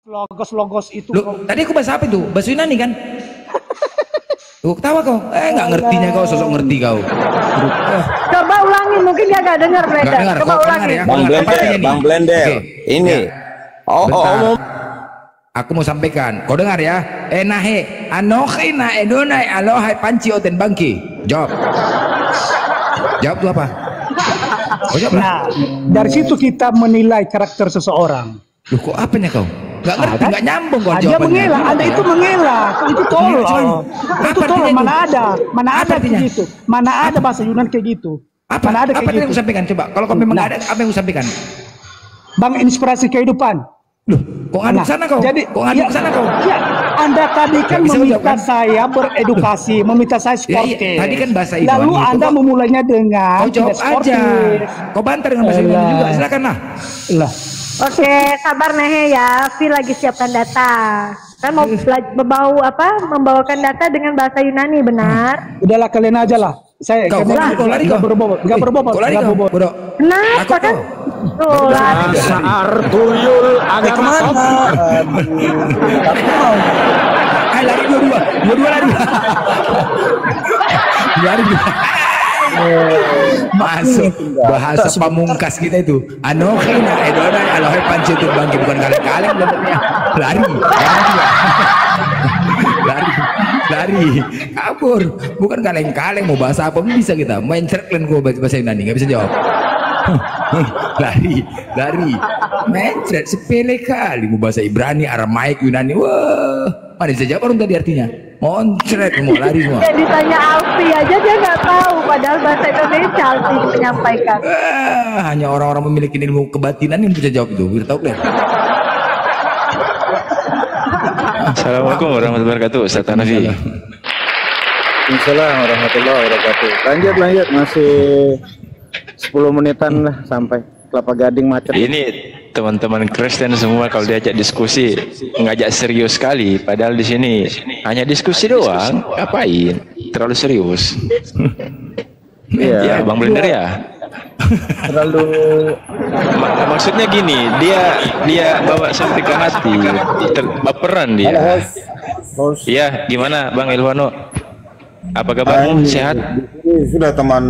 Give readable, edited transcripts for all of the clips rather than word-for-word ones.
Logos-logos itu. Loh, tadi aku bahasa apa itu? Bahasa Yunani kan? Tuh, ketawa kau. Nggak ngertinya kau, sosok ngerti kau. Coba ulangi, mungkin dia nggak dengar, Blender. Nggak dengar, Coba kau ulangi. dengar ya. Bang Blender, Oke. ini. Ya. Bentar. Aku mau sampaikan. Kau dengar ya? Nahe, anohi na edonai alohai panci oten bangki. Jawab. Jawab tuh apa? Oh, jawab lah. Nah, dari situ kita menilai karakter seseorang. Loh, kok apanya kau? Nggak ngerti, nggak nyambung kau Dia jawabannya. mengelak, Anda itu mengelak, itu tolol. Itu tolol, mana ada Apa kayak artinya? gitu. Mana ada bahasa Yunan kayak gitu. Apa? Mana ada Apa kayak yang gitu. aku sampaikan? Coba, kalau kau memang Nah. ada, apa yang aku sampaikan? Bang, inspirasi kehidupan. Loh, kok ngaduk sana kau? Jadi, Kok ngaduk sana kau? Ya, Anda tadi kan Nggak bisa meminta jawab, kan? saya beredukasi, meminta saya Ya, sportif. iya, tadi kan bahasa Yunani. Lalu Anda Kok- memulainya dengan Kau jawab tidak sportif. aja. Kau bantar dengan bahasa Yunani Elah. juga. Silakan lah. Lah, Oke, sabar Nehe ya. Vi lagi siapkan data. Saya mau membawakan data dengan bahasa Yunani, benar? udahlah kalian aja lah. Saya Kau lari, kau lari, nggak kau. berbobot, nggak berbobot, Kau lari nggak kau, berbobot. bodoh. Kenapa Takut kan? kau. Tuh, lari. Dasar tuyul agama sopan. Lari dua lari. Lari dua. Masuk bahasa pamungkas kita itu. Anohina edonai alohai panci itu bangki, bukan kaleng-kaleng bentuknya. Lari. Lari. Kabur. Bukan kaleng-kaleng, mau bahasa apa pun bisa kita. Main cerklen gua bahasa Yunani, nggak bisa jawab. lari mencret sepele kali mau bahasa Ibrani, Aramaik, Yunani. Wah, mana bisa jawab orang tadi artinya? Moncret, mau lari semua. Ya ditanya Alfi aja dia nggak tahu, padahal bahasa Indonesia Alfi menyampaikan. Hanya orang-orang memiliki ilmu kebatinan yang bisa jawab itu. Kita tahu kan? Assalamualaikum warahmatullahi wabarakatuh, Ustaz Hanafi. Waalaikumsalam warahmatullahi wabarakatuh. Lanjut, masih 10 menitan lah sampai Kelapa Gading macet. Ini teman-teman Kristen semua kalau diajak diskusi ngajak serius sekali, padahal di sini hanya diskusi doang. Ngapain? Terlalu serius. Iya. Ya, Bang Blender ya. Terlalu Maksudnya gini, dia bawa sampai ke hati, baperan dia. host. Iya, gimana Bang Ilwano? Apa kabarmu? Sehat? Ini sudah teman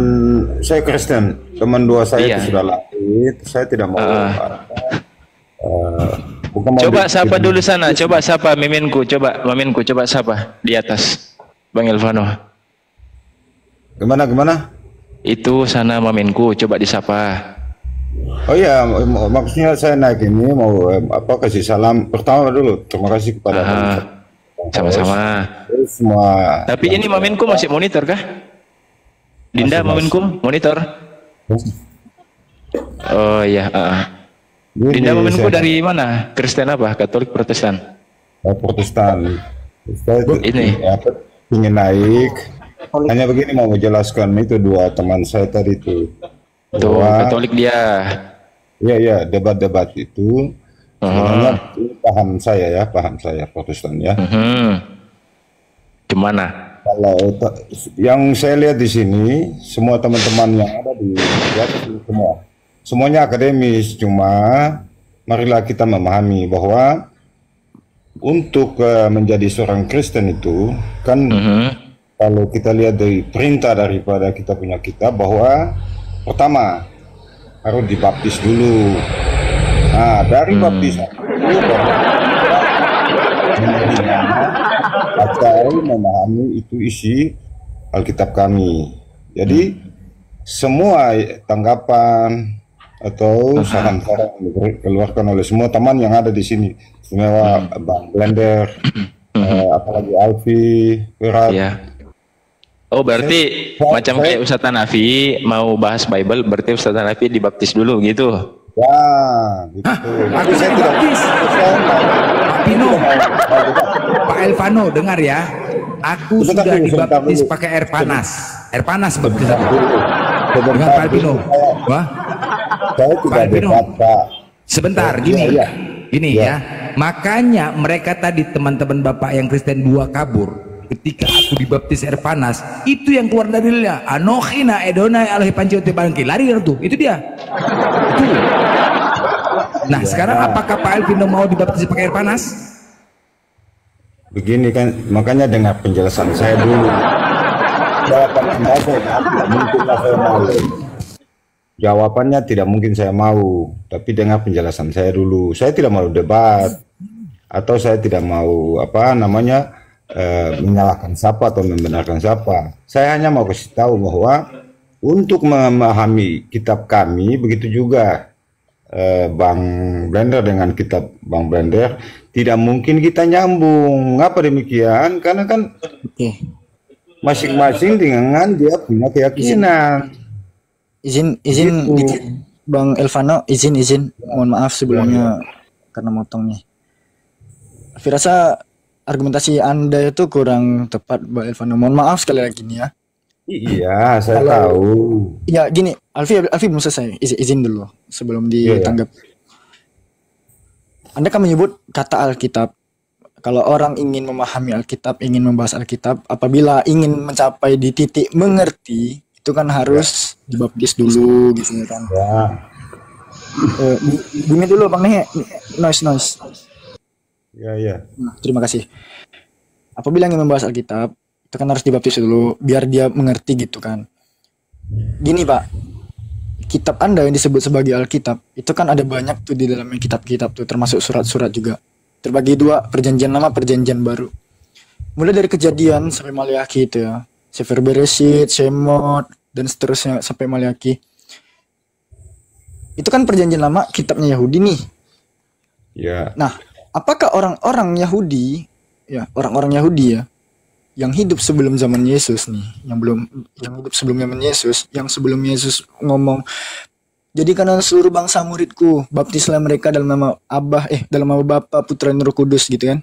saya Kristen, teman dua saya Iya. itu sudah lahir. Saya tidak mau bukan mau Coba bikin- sapa dulu sana, coba sapa Miminku, coba sapa di atas, Bang Ilvano. Gimana? Itu sana Maminku, coba disapa. Oh iya, maksudnya saya naik ini mau kasih salam pertama dulu. Terima kasih kepada Sama-sama. terus semua. Tapi ini Maminku masih monitor kah? Dinda Maminku monitor? Oh iya. Ini Dinda Maminku saya- dari mana? Kristen apa? Katolik Protestan? Protestan. Saya Ini. ingin naik. Hanya begini mau menjelaskan itu dua teman saya tadi itu. Tuh, Katolik dia. Iya, debat-debat itu. Sebenarnya ini paham saya Protestan ya. Gimana? Kalau yang saya lihat di sini, semua teman-teman yang ada di semuanya akademis, cuma marilah kita memahami bahwa untuk menjadi seorang Kristen itu kan kalau kita lihat dari perintah daripada kita punya kitab bahwa pertama harus dibaptis dulu. Nah, dari baptisan itu baru memahami itu isi Alkitab kami. Jadi semua tanggapan atau saran-saran yang dikeluarkan oleh semua teman yang ada di sini, istimewa Bang Blender, apalagi Alfi, Wirat. Iya. Oh berarti macam kayak Ustaz Hanafi mau bahas Bible, berarti Ustaz Hanafi dibaptis dulu gitu? Ya, gitu. Aku saya dibaptis. Pak Pino, Pak Elvano dengar ya. Aku Sebentar sudah dulu, sebentar dibaptis dulu. pakai air panas. Air panas baptis aku. Dengan Sebentar Pak Elvino. dulu. Wah, Saya tidak Pak Elvino. debat, Pak. sebentar Iya, gini. iya. Gini Iya. ya. Makanya mereka tadi teman-teman Bapak yang Kristen dua kabur. Ketika aku dibaptis air panas, itu yang keluar dari dalilnya. Anohina edonai alahi panciote bangki. Lari dari tuh. Itu dia. Itu. Nah, sekarang apakah Pak Elvino mau dibaptis pakai air panas? Begini kan, makanya dengar penjelasan saya dulu. Jawabannya tidak mungkin saya mau, tapi dengar penjelasan saya dulu. Saya tidak mau debat, atau saya tidak mau menyalahkan siapa atau membenarkan siapa. Saya hanya mau kasih tahu bahwa untuk memahami kitab kami, begitu juga Bang Blender dengan kitab Bang Blender, tidak mungkin kita nyambung. Ngapa demikian? Karena kan masing-masing dengan dia punya keyakinan. Izin Bang Elvano, izin mohon maaf sebelumnya karena motongnya. Firasa argumentasi Anda itu kurang tepat, Bang Elvano. Mohon maaf sekali lagi nih ya. Iya, saya tahu. Ya gini, Alfi belum selesai. Izin dulu sebelum ditanggap. Anda kan menyebut kata Alkitab. Kalau orang ingin memahami Alkitab, ingin membahas Alkitab, apabila ingin mencapai di titik mengerti, itu kan harus dibaptis dulu gitu kan. Ya. Gini dulu Bang Nehe, noise. Ya. Nah, terima kasih. Apabila ingin membahas Alkitab, itu kan harus dibaptis dulu biar dia mengerti gitu kan. Gini Pak, kitab Anda yang disebut sebagai Alkitab itu kan ada banyak tuh di dalamnya kitab-kitab tuh, termasuk surat-surat juga. Terbagi dua, perjanjian lama, perjanjian baru. Mulai dari Kejadian sampai Maliaki itu ya, Sefer Bereshit, Shemot dan seterusnya sampai Maliaki. Itu kan perjanjian lama, kitabnya Yahudi nih. Ya. Nah, apakah orang-orang Yahudi ya yang hidup sebelum zaman Yesus nih, yang hidup sebelum zaman Yesus, yang sebelum Yesus ngomong, jadikanlah seluruh bangsa muridku, baptislah mereka dalam nama Bapa, Putra dan Roh Kudus gitu kan?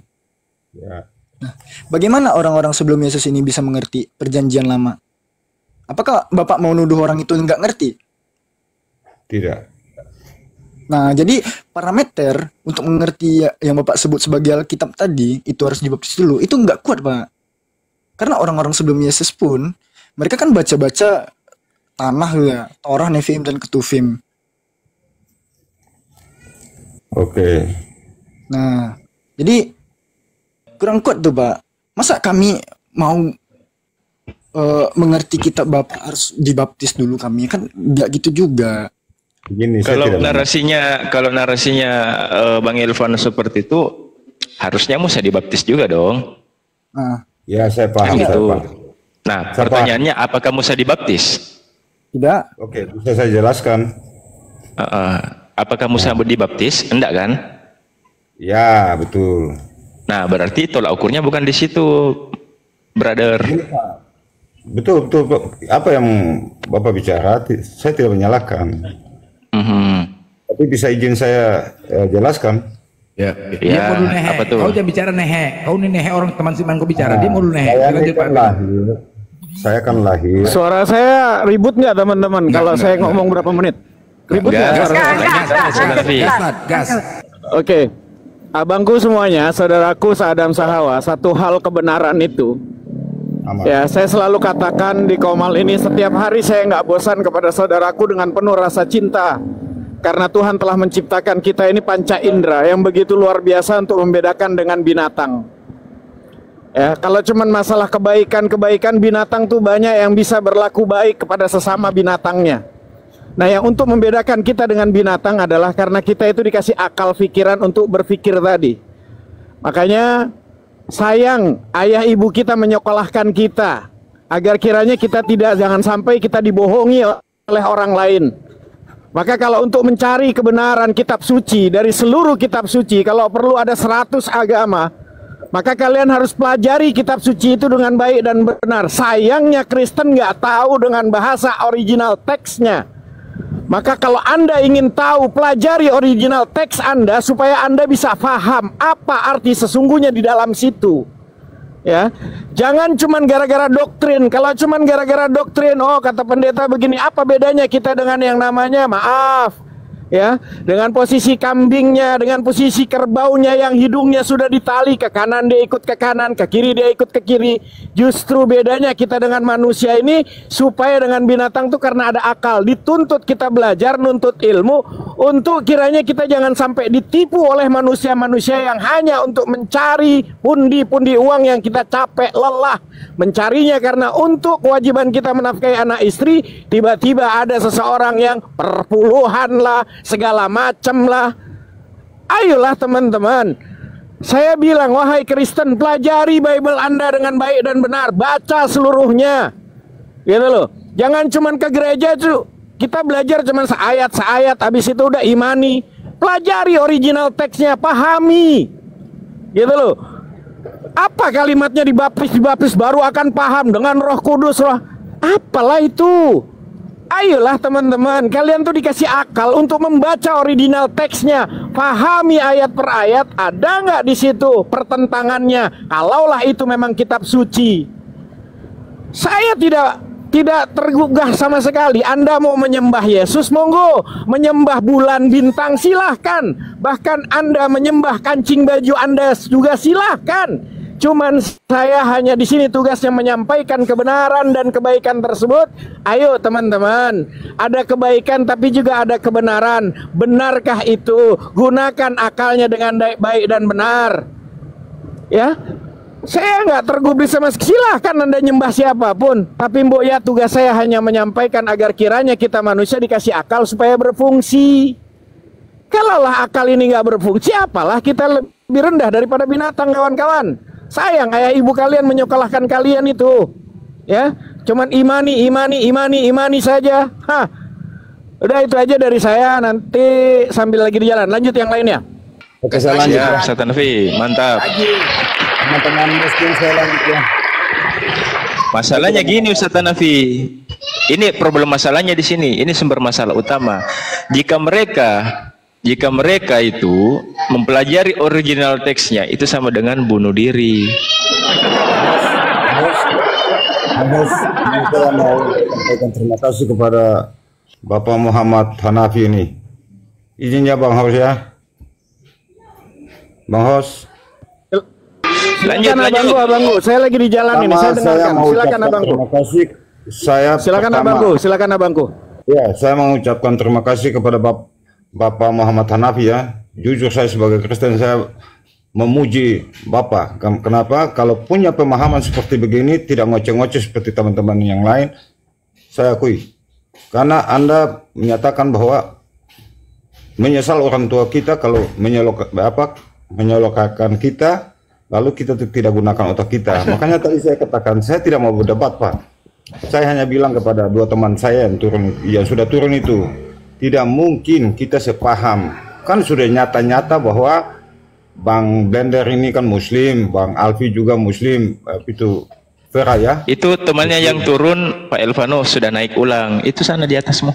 Ya. Nah, bagaimana orang-orang sebelum Yesus ini bisa mengerti perjanjian lama? Apakah Bapak mau nuduh orang itu nggak ngerti? Tidak. Nah, jadi parameter untuk mengerti yang Bapak sebut sebagai Alkitab tadi, itu harus dibaptis dulu. Itu nggak kuat, Pak. Karena orang-orang sebelum Yesus pun, mereka kan baca-baca tanah ya, Torah, Nevi'im, dan Ketuvim. Oke. Nah, jadi kurang kuat tuh, Pak. Masa kami mau mengerti kitab Bapak harus dibaptis dulu kami? Kan nggak gitu juga. Begini, kalau narasinya Bang Elvan seperti itu, harusnya Musa dibaptis juga dong. Nah, ya, saya paham. Gitu. Saya paham. Nah, pertanyaannya apakah Musa dibaptis? tidak. Oke, bisa saya jelaskan. Apakah Musa dibaptis? Enggak kan? Ya, betul. Nah, berarti tolak ukurnya bukan di situ, brother. Betul. Apa yang Bapak bicara, saya tidak menyalahkan. Tapi bisa izin saya jelaskan? Ya, dia mau dulu Nehe. Apa tuh? Kau jangan bicara Nehe. Kau ini Nehe orang teman Siman kau bicara. Dia mau dulu Nehe. Saya kan lahir. Suara saya ribut nggak teman-teman? Kalau saya ngomong berapa menit? Ribut nggak? Gas. Oke. Abangku semuanya, saudaraku Saadam Sahawa, satu hal kebenaran itu. Aman. Ya, saya selalu katakan di Komal ini, setiap hari saya nggak bosan kepada saudaraku dengan penuh rasa cinta. Karena Tuhan telah menciptakan kita ini panca indera yang begitu luar biasa untuk membedakan dengan binatang. Ya, kalau cuman masalah kebaikan binatang tuh banyak yang bisa berlaku baik kepada sesama binatangnya. Nah, yang untuk membedakan kita dengan binatang adalah karena kita itu dikasih akal pikiran untuk berpikir tadi. Makanya sayang ayah ibu kita menyekolahkan kita agar kiranya kita jangan sampai kita dibohongi oleh orang lain. Maka kalau untuk mencari kebenaran kitab suci, dari seluruh kitab suci, kalau perlu ada 100 agama, maka kalian harus pelajari kitab suci itu dengan baik dan benar. Sayangnya Kristen nggak tahu dengan bahasa original teksnya. Maka kalau Anda ingin tahu, pelajari original teks Anda supaya Anda bisa paham apa arti sesungguhnya di dalam situ. Ya, jangan cuman gara-gara doktrin. Kalau cuman gara-gara doktrin, oh kata pendeta begini, apa bedanya kita dengan yang namanya, maaf, ya, dengan posisi kambingnya, dengan posisi kerbaunya yang hidungnya sudah ditali, ke kanan dia ikut ke kanan, ke kiri dia ikut ke kiri. Justru bedanya kita dengan manusia ini, supaya dengan binatang tuh karena ada akal, dituntut kita belajar, nuntut ilmu, untuk kiranya kita jangan sampai ditipu oleh manusia-manusia yang hanya untuk mencari pundi-pundi uang yang kita capek, lelah mencarinya, karena untuk kewajiban kita menafkahi anak istri, tiba-tiba ada seseorang yang perpuluhan lah, segala macam lah. Ayolah teman-teman, saya bilang, wahai Kristen, pelajari Bible Anda dengan baik dan benar, baca seluruhnya, gitu loh. Jangan cuman ke gereja tuh kita belajar cuman seayat, habis itu udah imani. Pelajari original teksnya, pahami, gitu loh. Apa kalimatnya dibaptis baru akan paham dengan Roh Kudus, roh apalah itu. Ayolah teman-teman, kalian tuh dikasih akal untuk membaca original teksnya, pahami ayat per ayat, ada nggak di situ pertentangannya. Kalaulah itu memang kitab suci, saya tidak tergugah sama sekali. Anda mau menyembah Yesus, monggo. Menyembah bulan bintang, silahkan. Bahkan Anda menyembah kancing baju Anda juga silahkan. Cuman saya hanya di sini tugasnya menyampaikan kebenaran dan kebaikan tersebut. Ayo teman-teman, ada kebaikan tapi juga ada kebenaran. Benarkah itu? Gunakan akalnya dengan baik dan benar. Ya, saya nggak tergubris sama sekali. Silahkan Anda nyembah siapapun. Tapi mbok ya, tugas saya hanya menyampaikan agar kiranya kita manusia dikasih akal supaya berfungsi. Kalaulah akal ini nggak berfungsi, apalah kita lebih rendah daripada binatang, kawan-kawan. Sayang ayah ibu kalian menyekolahkan kalian itu, ya, cuman imani saja. Hah, udah itu aja dari saya. Nanti sambil lagi di jalan, lanjut yang lainnya. Oke, saya lanjut. Ya, Ustaz Hanafi, mantap. Teman-teman muslim saya lanjut ya. Masalahnya gini Ustaz Hanafi, ini problem masalahnya di sini. Ini sumber masalah utama. Jika mereka itu mempelajari original teksnya, itu sama dengan bunuh diri. Saya mau sampaikan terima kasih kepada Bapak Muhammad Hanafi ini. Izinnya Bang Hos ya. Bang Hos. Lanjut. Abangku. Saya lagi di jalan ini. Saya dengarkan. Silakan abangku. Terima kasih. Silakan abangku. Ya, saya mengucapkan terima kasih kepada Bapak Muhammad Hanafi ya. Jujur saya sebagai Kristen saya memuji Bapak. Kenapa? Kalau punya pemahaman seperti begini, tidak ngoceh-ngoceh seperti teman-teman yang lain, saya akui. Karena Anda menyatakan bahwa menyesal orang tua kita kalau menyalokakan kita, lalu kita tidak gunakan otak kita. Makanya tadi saya katakan, saya tidak mau berdebat, Pak. Saya hanya bilang kepada dua teman saya yang sudah turun itu, tidak mungkin kita sepaham. Kan sudah nyata-nyata bahwa Bang Blender ini kan Muslim, Bang Alfi juga Muslim, itu Vera ya. Itu temannya Muslim. Yang turun Pak Elvano sudah naik ulang. Itu sana di atasmu.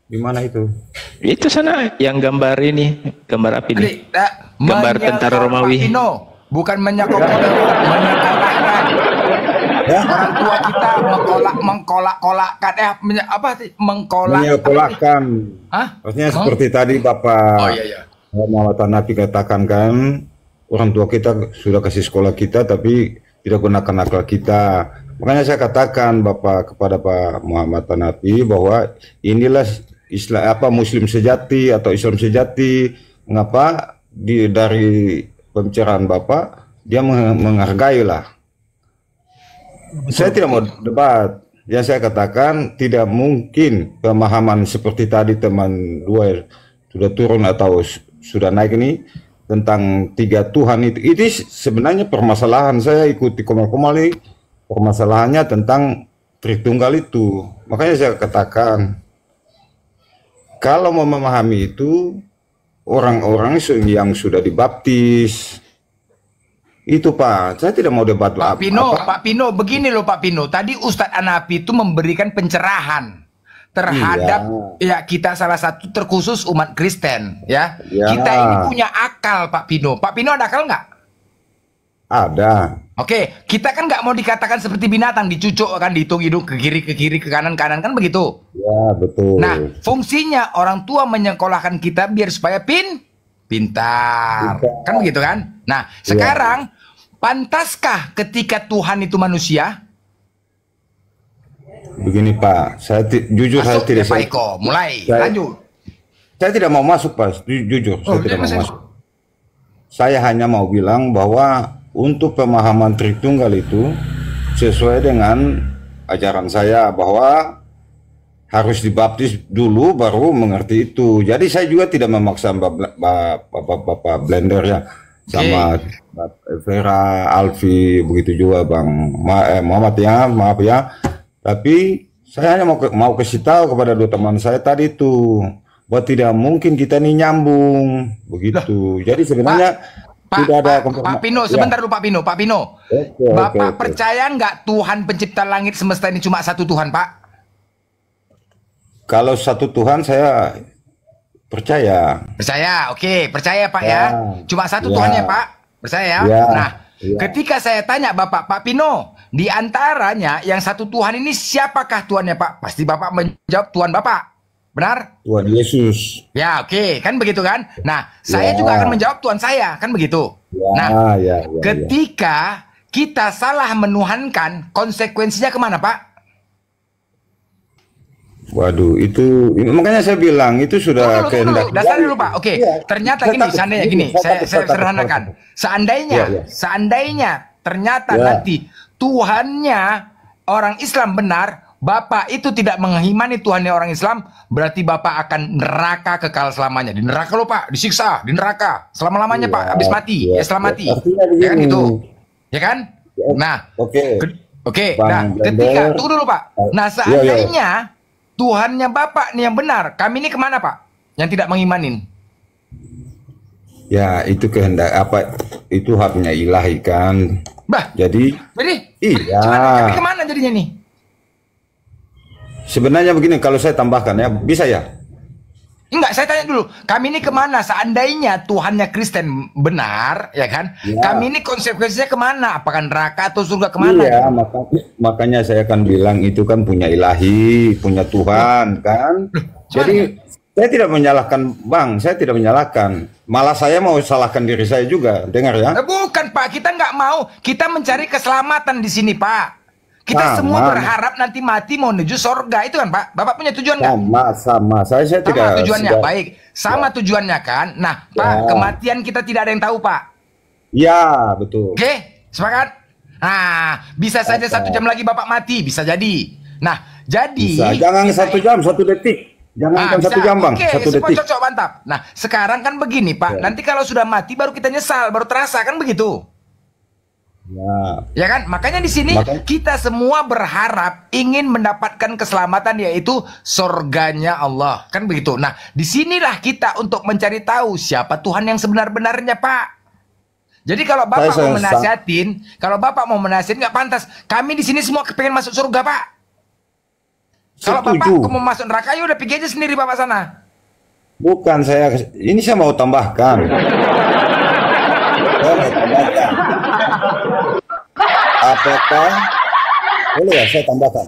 Di mana itu? Itu sana yang gambar ini, gambar apa ini? Gambar tentara Romawi. Bukan menyekolahkan. Ya? Orang tua kita mengkolakkan menyekolahkan. Maksudnya seperti tadi Bapak Muhammad Hanafi katakan kan, orang tua kita sudah kasih sekolah kita tapi tidak gunakan akal kita. Makanya saya katakan kepada Pak Muhammad Hanafi bahwa inilah Muslim sejati atau Islam sejati. Mengapa dari pembicaraan Bapak dia menghargai lah. Saya tidak mau debat. Yang saya katakan tidak mungkin pemahaman seperti tadi teman dua sudah turun atau sudah naik ini tentang 3 Tuhan itu. Ini sebenarnya permasalahan. Saya ikuti Komal ini, permasalahannya tentang Tritunggal itu. Makanya saya katakan kalau mau memahami itu, orang-orang yang sudah dibaptis itu Pak, saya tidak mau debat Pak Pino, begini loh Pak Pino. Tadi Ustadz Hanafi itu memberikan pencerahan terhadap kita salah satu terkhusus umat Kristen ya. Kita ini punya akal Pak Pino. Pak Pino ada akal nggak? Ada. Oke, kita kan nggak mau dikatakan seperti binatang, dicucuk kan, dihitung hidung ke kiri, ke kanan kan begitu. Ya, betul. Nah, fungsinya orang tua menyekolahkan kita biar supaya pintar. Kan begitu kan? Nah, sekarang pantaskah ketika Tuhan itu manusia? Begini Pak, jujur saya Masuk tidak. ya Pak Eko, mulai lanjut. Saya tidak mau masuk Pak, jujur saya tidak mau masuk. Saya hanya mau bilang bahwa untuk pemahaman Tritunggal itu sesuai dengan ajaran saya bahwa harus dibaptis dulu baru mengerti itu. Jadi saya juga tidak memaksa Bapak Blender ya, sama Vera, Alfi, begitu juga Bang Muhammad ya, maaf ya. Tapi saya hanya mau kasih tahu kepada dua teman saya tadi itu bahwa tidak mungkin kita ini nyambung begitu. Jadi sebenarnya tidak ada Pak Pino, sebentar dulu Pak Pino. Bapak percaya nggak Tuhan pencipta langit semesta ini cuma satu Tuhan, Pak? Kalau satu Tuhan saya percaya. Percaya, oke, percaya Pak ya. Cuma satu Tuhan ya Pak, percaya. Nah, ketika saya tanya Bapak, Pak Pino, di antaranya yang satu Tuhan ini siapakah Tuhannya Pak? Pasti Bapak menjawab Tuhan Bapak. Benar? Tuhan Yesus. Ya, oke, kan begitu kan? Nah, saya juga akan menjawab Tuhan saya, kan begitu? Nah, ketika kita salah menuhankan, konsekuensinya kemana, Pak? Waduh, itu makanya saya bilang itu sudah kehendak. Dasar dulu, Pak. Oke, ternyata gini, seandainya gini, saya sederhanakan. Seandainya ternyata nanti Tuhannya orang Islam benar, Bapak itu tidak mengimani Tuhannya orang Islam, berarti Bapak akan neraka kekal selamanya. Di neraka loh Pak, disiksa di neraka selama-lamanya Pak, habis mati, setelah mati. Ya kan gitu. Ya kan? Nah, oke. Nah, ketika tunggu dulu Pak. Nah, seandainya Tuhannya Bapak nih yang benar, kami ini kemana Pak? Yang tidak mengimanin. Ya, itu kehendak apa? Itu haknya ilahi kan. Jadi iya. Kemana jadinya nih? Sebenarnya begini, kalau saya tambahkan ya, bisa ya? Enggak, saya tanya dulu. Kami ini kemana? Seandainya Tuhannya Kristen benar, ya kan? Kami ini konsekuensinya kemana? Apakah neraka atau surga kemana? Iya, makanya saya akan bilang itu kan punya ilahi, punya Tuhan kan. Jadi saya tidak menyalahkan Bang, saya tidak menyalahkan. Malah saya mau salahkan diri saya juga, dengar ya? Bukan Pak, kita nggak mau. Kita mencari keselamatan di sini Pak. Kita semua berharap nanti mati mau menuju sorga, itu kan Pak? Bapak punya tujuan nggak? Sama. Saya tidak. Sama tujuannya, baik. Sama tujuannya kan? Nah, Pak, kematian kita tidak ada yang tahu Pak. Ya, betul. Oke, sepakat? Nah, bisa saja 1 jam lagi Bapak mati, bisa jadi. Nah, jadi. Jangan 1 jam, 1 detik. Jangan 1 jam Bang, 1 detik. Cocok, mantap. Nah, sekarang kan begini Pak, nanti kalau sudah mati baru kita nyesal, baru terasa kan begitu. Ya kan, makanya di sini kita semua berharap ingin mendapatkan keselamatan, yaitu surganya Allah, kan begitu. Nah, disinilah kita untuk mencari tahu siapa Tuhan yang sebenar-benarnya Pak. Jadi kalau Bapak mau menasihatin, nggak pantas. Kami di sini semua kepengen masuk surga Pak. Kalau Bapak mau masuk neraka, ya udah pergi aja sendiri Bapak sana. Bukan ini saya mau tambahkan. Apakah boleh ya saya tambahkan?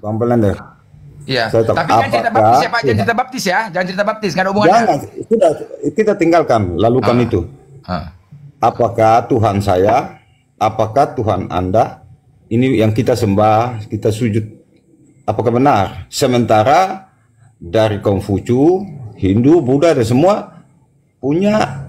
Bang Blender. Iya. Tapi jangan cerita baptis ya Pak, jangan cerita baptis, nggak ada hubungannya. Jangan, sudah kita tinggalkan, lalukan itu. Apakah Tuhan saya, apakah Tuhan Anda, ini yang kita sembah, kita sujud, apakah benar? Sementara dari Konghucu, Hindu, Buddha dan semua punya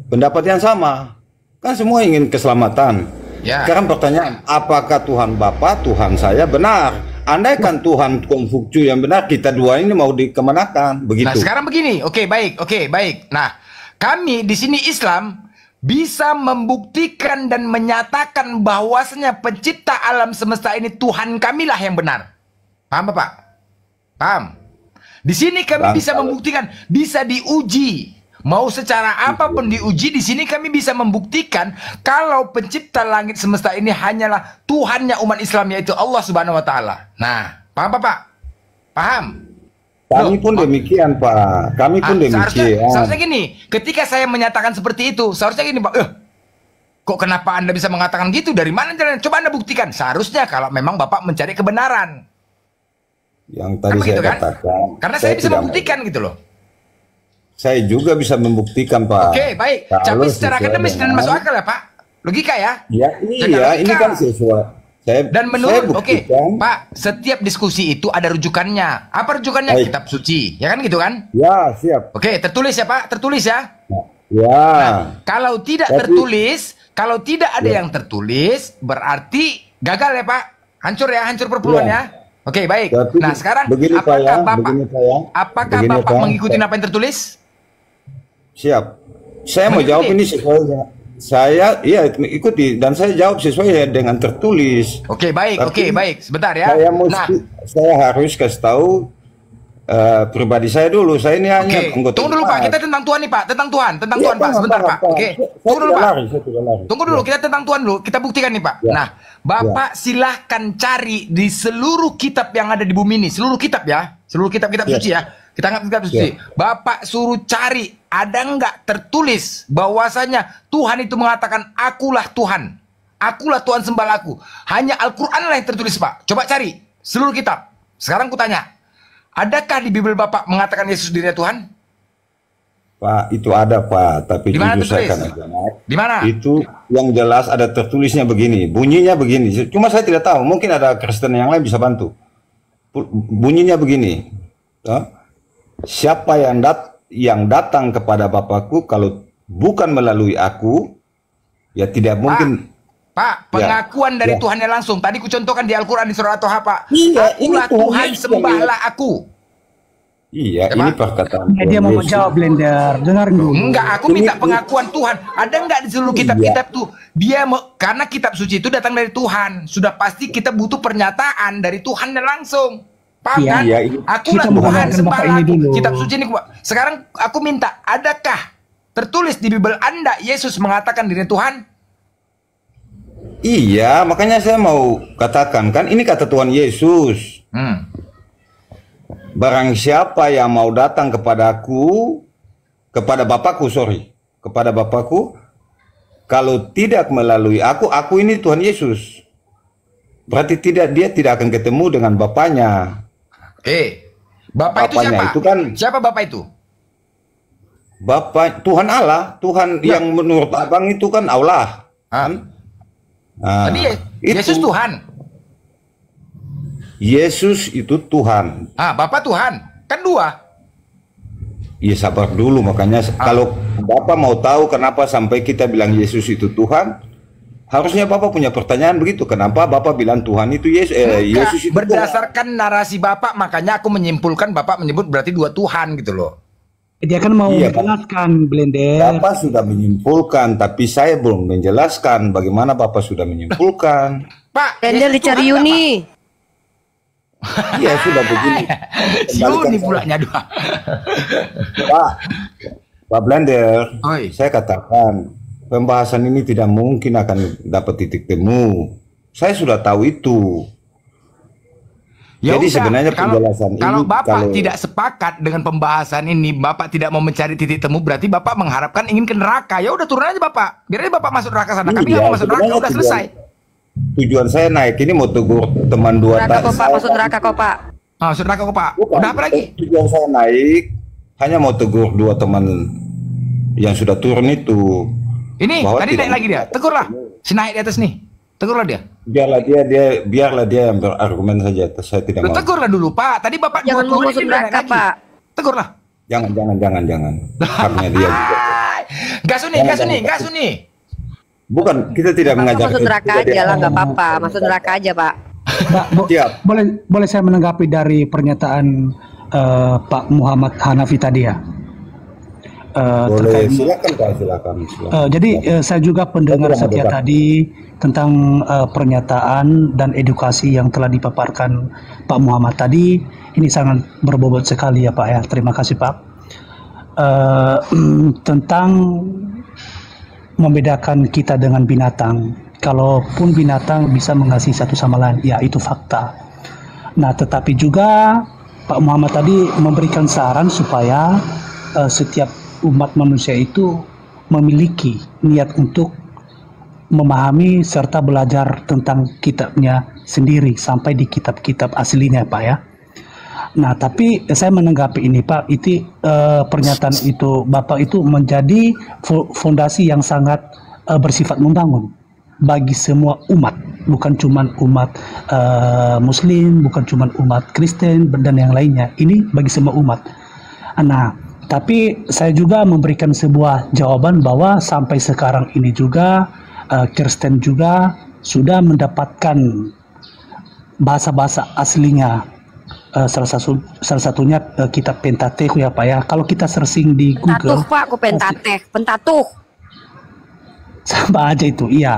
pendapat yang sama. Kan semua ingin keselamatan. Sekarang pertanyaan, apakah Tuhan Bapa, Tuhan saya benar? Andaikan Tuhan Konghucu yang benar, kita dua ini mau dikemanakan? Begitu. Nah, sekarang begini. Oke, baik. Nah, kami di sini Islam bisa membuktikan dan menyatakan bahwasanya pencipta alam semesta ini Tuhan kamilah yang benar. Paham Bapak? Paham? Di sini kami bisa membuktikan, bisa diuji. Mau secara apapun diuji, di sini kami bisa membuktikan kalau pencipta langit semesta ini hanyalah Tuhannya umat Islam, yaitu Allah Subhanahu wa taala. Nah, paham Bapak? Paham? Kami pun demikian Pak. Kami pun demikian. Seharusnya gini, ketika saya menyatakan seperti itu, seharusnya gini Pak. Kok kenapa Anda bisa mengatakan gitu? Dari mana jalan? Coba Anda buktikan. Seharusnya kalau memang Bapak mencari kebenaran. Yang tadi Kan saya begitu kan? katakan. Karena saya bisa tidak membuktikan gitu loh. Saya juga bisa membuktikan, Pak. Oke, baik. Kalau Tapi secara sesuai akademis dan dengan- masuk akal ya, Pak. Logika ya. Ya, Secara iya, ini logika. kan sesuai. Dan saya menurut, oke, buktikan. Pak, setiap diskusi itu ada rujukannya. Apa rujukannya? Baik. Kitab suci. Ya kan gitu kan? Ya, siap. Oke, tertulis ya, Pak. Tertulis ya. Ya. Kalau tidak Tapi- tertulis, kalau tidak ada Ya. yang tertulis, berarti gagal ya, Pak. Hancur ya, hancur perpuluhan Ya. ya. Oke, baik. Tapi Nah, sekarang begini, Pak, apakah ya, Bapak begini, Pak, ya. apakah Begini, Bapak Pak. mengikuti apa yang tertulis? Siap. Saya mau Mengikuti. jawab ini sesuai dengan saya, iya ikuti dan saya jawab sesuai dengan tertulis. Oke, baik. Tapi Oke, baik. Sebentar ya. Saya Nah, saya harus kasih tahu pribadi saya dulu. Saya ini hanya oke. anggota. Tunggu dulu, Pak. jemaat. Kita tentang Tuhan nih, Pak. Tentang Tuhan, Iya, Tuhan, Pak. Sebentar, paham, Pak. paham. Oke. Saya Tunggu dulu, tidak Pak. lari, saya tidak lari. Tunggu dulu, Ya. kita tentang Tuhan dulu. Kita buktikan nih, Pak. Ya. Nah, Bapak silahkan cari di seluruh kitab yang ada di bumi ini. Seluruh kitab ya. Seluruh kitab-kitab Ya. suci ya. Kita anggap kitab suci. Ya. Bapak suruh cari. Ada nggak tertulis bahwasanya Tuhan itu mengatakan, akulah Tuhan. Akulah Tuhan sembahku. Hanya Al-Quran lah yang tertulis, Pak. Coba cari. Seluruh kitab. Sekarang kutanya. Adakah di Bible Bapak mengatakan Yesus dirinya Tuhan? Pak, itu ada Pak, tapi Di mana jujur saya tertulis? kan agak. Di mana? Itu yang jelas ada tertulisnya begini, bunyinya begini. Cuma saya tidak tahu, mungkin ada Kristen yang lain bisa bantu. Bunyinya begini, siapa yang datang kepada Bapakku kalau bukan melalui aku, ya tidak mungkin. Pak, Ya. pengakuan dari Ya. Tuhannya langsung. Tadi kucontohkan di Al-Quran di surah At-Toha, Pak. Iya, ini Akulah Tuhan Tuhan, Yesus yang sembahlah aku. Iya, Ya, ini Pak. perkataan. Ya, dia Tuhan mau Yesus. menjawab Blender. Dengarin dulu. Enggak, aku Ini- minta pengakuan Tuhan. Ada enggak di seluruh kitab-kitab tuh? Dia mau, karena kitab suci itu datang dari Tuhan. Sudah pasti kita butuh pernyataan dari Tuhan langsung. Paham Iya. kan? Iya, ini- Akulah Kita Tuhan, menggunakan sembahlah Bapak ini aku. dulu. Kitab suci ini, Pak. Sekarang aku minta, adakah tertulis di Bible Anda Yesus mengatakan dirinya Tuhan? Iya, makanya saya mau katakan kan ini kata Tuhan Yesus. Barang siapa yang mau datang kepadaku, kepada Bapakku, kepada Bapakku, kalau tidak melalui aku ini Tuhan Yesus. Berarti dia tidak akan ketemu dengan Bapaknya. Bapak itu Bapaknya siapa? itu kan- Siapa Bapak itu? Bapak Tuhan Allah, Tuhan Ya. yang menurut Abang itu kan Allah. Kan? Nah, Tadi itu Yesus Tuhan. Yesus itu Tuhan. Bapak Tuhan. Kan dua. Ya sabar dulu, makanya kalau Bapak mau tahu kenapa sampai kita bilang Yesus itu Tuhan, harusnya Bapak punya pertanyaan begitu. Kenapa Bapak bilang Tuhan itu Yesus? Enggak, Yesus itu Tuhan. berdasarkan narasi Bapak, makanya aku menyimpulkan Bapak menyebut berarti dua Tuhan gitu loh. Dia kan mau Iya, Pak. menjelaskan Blender. Bapak sudah menyimpulkan, tapi saya belum menjelaskan bagaimana Bapak sudah menyimpulkan. Pak, Blender Yesus dicari Tuhan nggak, Yuni. Iya sudah begini. Pak? Si Kembalikan Yuni saya. pulanya dua. Pak Blender, Oi. saya katakan pembahasan ini tidak mungkin akan dapat titik temu. Saya sudah tahu itu. Ya Jadi udah, sebenarnya kalau penjelasan kalau ini Bapak kalau tidak sepakat dengan pembahasan ini, Bapak tidak mau mencari titik temu, berarti Bapak mengharapkan ingin ke neraka. Ya udah turun aja Bapak. Biar aja Bapak masuk neraka sana. Kami nggak Iya, mau masuk neraka, sebenarnya udah selesai. tujuan saya naik ini mau tegur teman dua Neraka kok Pak, saya- masuk neraka kok Pak. Masuk neraka kok Pak. Bukan, Udah apa lagi? tujuan saya naik hanya mau tegur dua teman yang sudah turun itu. Ini Bahwa tadi tidak naik lagi dia. Tegurlah. Si naik di atas nih. Tegurlah dia. Biarlah dia yang berargumen saja. Saya tidak Lu mau. tegurlah dulu Pak. Tadi Bapak Jangan mau turun, masuk ini udah naik neraka lagi. Pak. Tegurlah. Jangan. Haknya dia juga. Gas Uni, Jangan, gas Uni, jangan. gas Uni. Bukan, kita tidak Bapak mengajar masuk neraka aja lah, nggak apa-apa. Masuk neraka aja Pak. Pak, Siap. boleh saya menanggapi dari pernyataan Pak Muhammad Hanafi tadi ya? Boleh, silakan Pak, silakan. Jadi saya juga pendengar Saya setia tidak tadi tentang pernyataan dan edukasi yang telah dipaparkan Pak Muhammad tadi. Ini sangat berbobot sekali ya Pak ya. Terima kasih Pak. Tentang membedakan kita dengan binatang. Kalaupun binatang bisa mengasihi satu sama lain, ya itu fakta. Nah, tetapi juga Pak Muhammad tadi memberikan saran supaya setiap umat manusia itu memiliki niat untuk memahami serta belajar tentang kitabnya sendiri sampai di kitab-kitab aslinya, Pak ya. Nah, tapi saya menanggapi ini, Pak, itu pernyataan itu Bapak itu menjadi fondasi yang sangat bersifat membangun bagi semua umat, bukan cuma umat Muslim, bukan cuma umat Kristen dan yang lainnya. Ini bagi semua umat. Nah, tapi saya juga memberikan sebuah jawaban bahwa sampai sekarang ini juga Kristen juga sudah mendapatkan bahasa-bahasa aslinya. Salah satunya kitab Pentateuch ya Pak ya. Kalau kita searching di Google. Pentateuch Pak, aku Pentateuch. Sama aja itu, iya.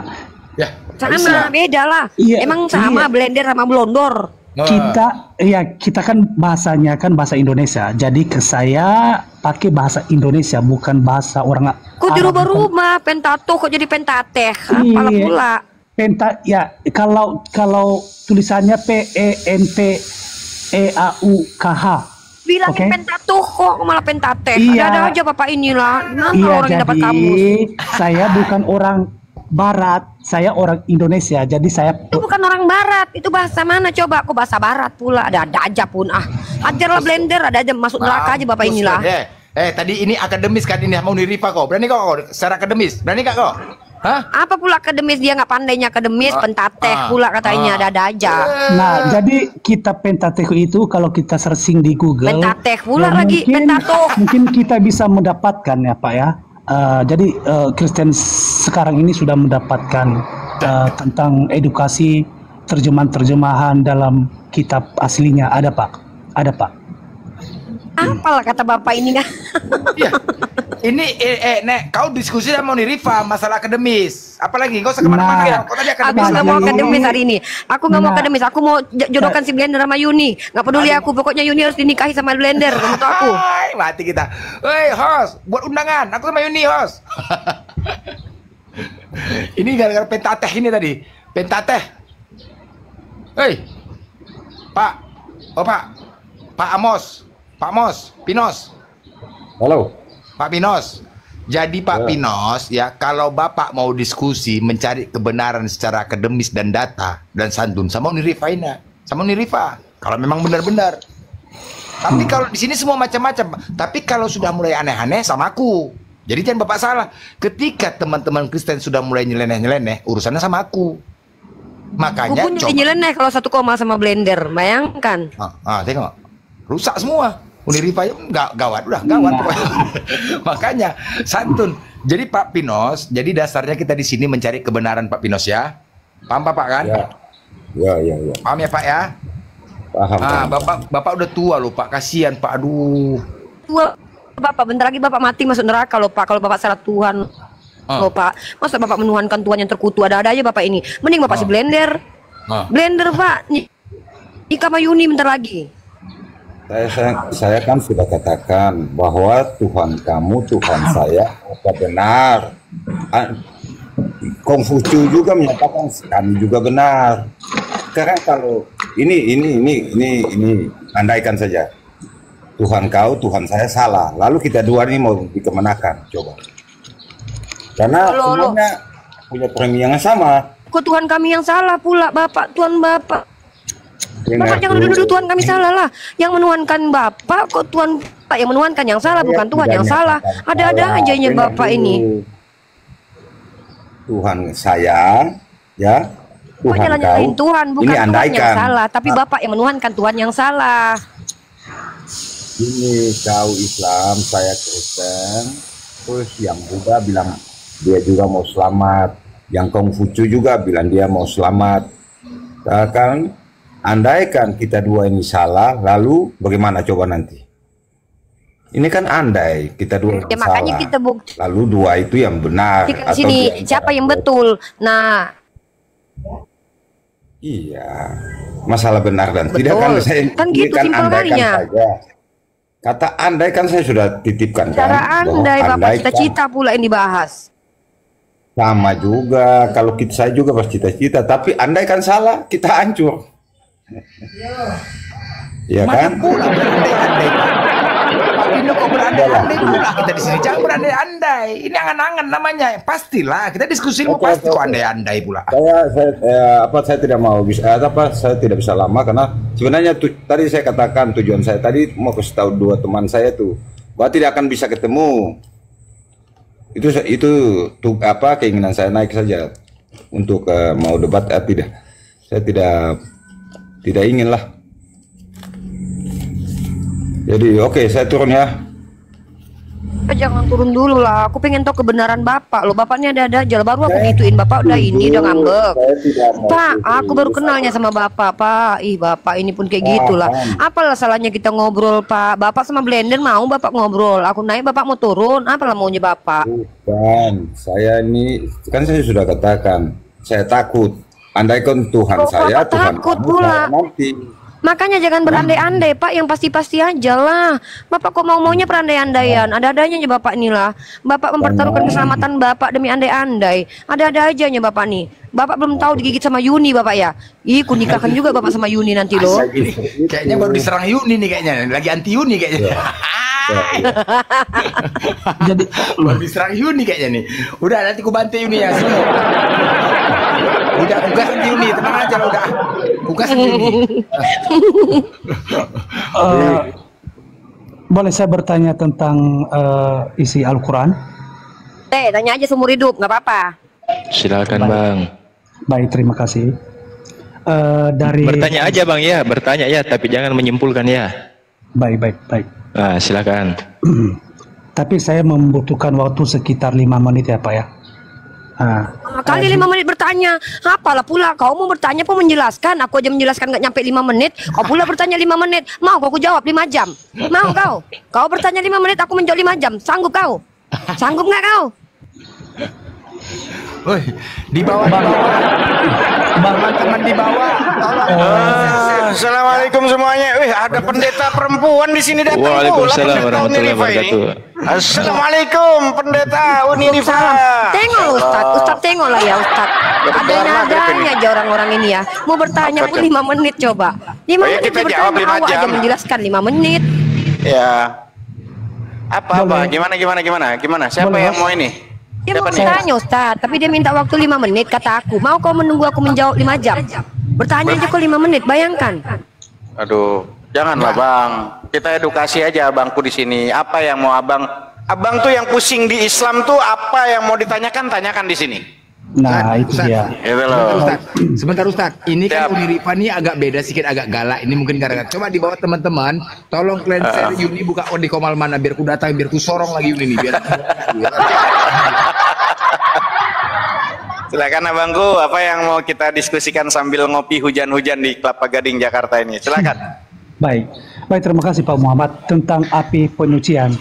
Ya, Sama, beda lah. Iya, Emang sama iya. blender sama blondor. Kita kan bahasanya kan bahasa Indonesia. Jadi ke saya pakai bahasa Indonesia, bukan bahasa orang Kok Arab, dirubah-rubah Pentateuch kok jadi Pentateuch? Apalah Iya. pula. ya kalau tulisannya PENTEAUKH. Bilangin Oke. Pentateuch kok malah Pentateuch. Iya. Ada aja Bapak inilah. Mana Iya, orang yang dapat jadi kamus? saya bukan orang Barat, saya orang Indonesia. Jadi saya Itu bukan orang Barat, itu bahasa mana coba? Aku bahasa Barat pula. Ada aja pun ajarlah blender, ada aja masuk neraka aja Bapak inilah. Tadi ini akademis kan ini mau Rifa kok. Berani kok secara akademis? Berani kak kok? Hah? Apa pula akademis, dia nggak pandainya akademis, Pentateuch pula katanya ada aja. Nah, jadi kitab Pentateuch itu kalau kita searching di Google, Pentateuch pula ya lagi, Pentateuch. mungkin kita bisa mendapatkan ya Pak ya. Jadi Kristen sekarang ini sudah mendapatkan tentang edukasi terjemahan-terjemahan dalam kitab aslinya. Ada Pak, ada Pak. Apalah kata Bapak ini kan? Iya. Ini Nek, kau diskusi sama Rifa masalah akademis. Apalagi kau kemana-mana ya? Kau tadi Aku akademis. nggak mau Jadi- akademis hari ini. Aku nggak mau Nah. akademis. Aku mau jodohkan si Blender sama Yuni. Nggak peduli aku. Pokoknya Yuni harus dinikahi sama Blender. Kamu tahu aku. Hai, mati kita. Hei, host, buat undangan. Aku sama Yuni, host. Ini gara-gara Pentateuch ini tadi. Pentateuch. Hei. Pak. Oh, Pak. Pak Amos. Pak Mos, Pinos. Halo. Pak Pinos. Jadi Pak Pinos ya, kalau Bapak mau diskusi mencari kebenaran secara akademis dan data dan santun sama Unirifa ini, sama Unirifa. Kalau memang benar-benar. Tapi kalau di sini semua macam-macam. Tapi kalau sudah mulai aneh-aneh sama aku. Jadi jangan Bapak salah. Ketika teman-teman Kristen sudah mulai nyeleneh-nyeleneh, urusannya sama aku. Aku Makanya pun jadi nyeleneh kalau 1 sama Blender. Bayangkan. Tengok. Rusak semua. Unirifa nggak gawat, udah gawat pokoknya. Makanya santun. Jadi Pak Pinos, jadi dasarnya kita di sini mencari kebenaran Pak Pinos ya. Paham Bapak kan? Ya. Paham ya Pak ya? Paham. Bapak udah tua loh Pak, kasihan Pak. Aduh. Tua Bapak, bentar lagi Bapak mati masuk neraka loh Pak. Kalau Bapak salah Tuhan loh Pak. Masa Bapak menuhankan Tuhan yang terkutuk? Ada aja Bapak ini. Mending Bapak si Blender. Blender Pak. Ika sama Yuni bentar lagi. Saya kan sudah katakan bahwa Tuhan kamu, Tuhan saya, apa benar. Konghucu juga menyatakan kami juga benar. Sekarang kalau ini andaikan saja Tuhan kau, Tuhan saya salah. Lalu kita dua ini mau dikemanakan? Coba. Karena semuanya punya premium yang sama. Kok Tuhan kami yang salah pula Bapak, Tuhan Bapak. Bapak jangan duduk Tuhan kami salah lah. Yang menuhankan Bapak kok Tuhan Pak yang menuhankan yang salah, bukan Tuhan yang salah. Ada-ada aja nya Bapak ini. Tuhan saya, ya. Kok Tuhan nyalahin kau. Tuhan, bukan Ini Tuhan yang andaikan. salah, tapi Bapak yang menuhankan Tuhan yang salah. Ini kau Islam, saya Kristen. Terus yang Buddha bilang dia juga mau selamat. Yang Konghucu juga bilang dia mau selamat. Kan andaikan kita dua ini salah, lalu bagaimana coba nanti? Ini kan andai kita dua Ya yang makanya salah. kita bukti Lalu dua itu yang benar. di sini siapa yang betul. Nah, Iya, masalah benar dan Betul. tidak kan saya Kan ini gitu kan simpel andaikan kalinya. saja. Kata andai kan saya sudah titipkan cara kan. bahwa andai Bapak andaikan cita-cita pula yang dibahas. sama juga kalau saya juga bercita-cita, tapi andai kan salah kita hancur. Iya kan? Pula berandai-andai Pak. Ini kok berandai-andai pula kita di sini. Jangan berandai-andai. Ini angan-angan namanya. Pastilah kita diskusi pasti kok andai-andai pula. Saya tidak mau saya tidak bisa lama karena sebenarnya tadi saya katakan tujuan saya tadi mau kasih tahu dua teman saya tuh bahwa tidak akan bisa ketemu. Itu keinginan saya naik saja untuk mau debat tidak. Saya tidak ingin lah. Jadi oke, saya turun ya. Jangan turun dulu lah. Aku pengen tahu kebenaran Bapak. Loh, Bapaknya ada aja. Baru aku gituin Bapak udah ngambek. Pak, aku baru kenalnya sama Bapak, Pak. Ih, Bapak ini pun kayak gitulah. Apalah salahnya kita ngobrol, Pak. Bapak sama Blender mau Bapak ngobrol. Aku naik Bapak mau turun. Apalah maunya Bapak? Bukan, saya ini kan saya sudah katakan, saya takut. Andaikan Tuhan saya, Tuhan takut kamu, pula. nanti. Makanya jangan berandai-andai, Pak, yang pasti-pasti aja lah. Bapak kok maunya berandai-andaian? Ada-adanya aja Bapak inilah. Bapak mempertaruhkan keselamatan Bapak demi andai-andai. Ada-ada aja Bapak nih. Bapak belum tahu digigit sama Yuni Bapak ya. Ih, ku nikahkan juga Bapak sama Yuni nanti loh. Kayaknya baru diserang Yuni nih kayaknya. Lagi anti Yuni kayaknya. Jadi baru diserang Yuni kayaknya nih. Udah nanti ku bantu Yuni ya. Udah aku gas anti Yuni, tenang aja udah. Aku gas anti Yuni. Boleh saya bertanya tentang isi Al-Quran? Tanya aja seumur hidup, nggak apa-apa. Silakan Bang. Baik, terima kasih. Dari Bertanya aja Bang ya, bertanya ya, tapi jangan menyimpulkan ya. Baik. Nah, silakan. Tapi saya membutuhkan waktu sekitar 5 menit ya Pak ya. Kali 5 menit bertanya. Apalah pula kau mau bertanya pun menjelaskan. Aku aja menjelaskan nggak nyampe 5 menit. Kau pula bertanya 5 menit. Mau kau jawab 5 jam? Mau kau? Kau bertanya 5 menit, aku menjawab 5 jam. Sanggup kau? Sanggup nggak kau? Woi, di bawah. Teman-teman di bawah. Assalamualaikum semuanya. Wih, ada pendeta perempuan di sini datang. Waalaikumsalam warahmatullahi wabarakatuh. Assalamualaikum pendeta Uninifa. Tengok Ustaz tengok lah ya Ustaz. Ada-adanya aja orang-orang ini ya. Mau bertanya pun 5 menit coba. 5 menit kita jawab 5 jam. Aja menjelaskan 5 menit. Ya. Apa? Gimana? Siapa Boleh, yang mau ini? Dia mau bertanya Ustaz, tapi dia minta waktu 5 menit kata aku. Mau kau menunggu aku menjawab 5 jam? Bertanya aja kok 5 menit, bayangkan. Aduh, janganlah Bang. Kita edukasi aja abangku di sini. Apa yang mau abang tuh yang pusing di Islam tuh apa yang mau ditanyakan, tanyakan di sini. Nah, itu dia. Itu loh. Sebentar Ustaz, ini kan Unirifa ini agak beda sedikit, agak galak. Ini mungkin karena coba di bawah teman-teman, tolong kalian share Yuni buka di Komal mana biar ku datang, biar ku sorong lagi Yuni nih, biar. Silakan abangku, apa yang mau kita diskusikan sambil ngopi hujan-hujan di Kelapa Gading Jakarta ini? Silakan. Baik, terima kasih Pak Muhammad tentang api penyucian.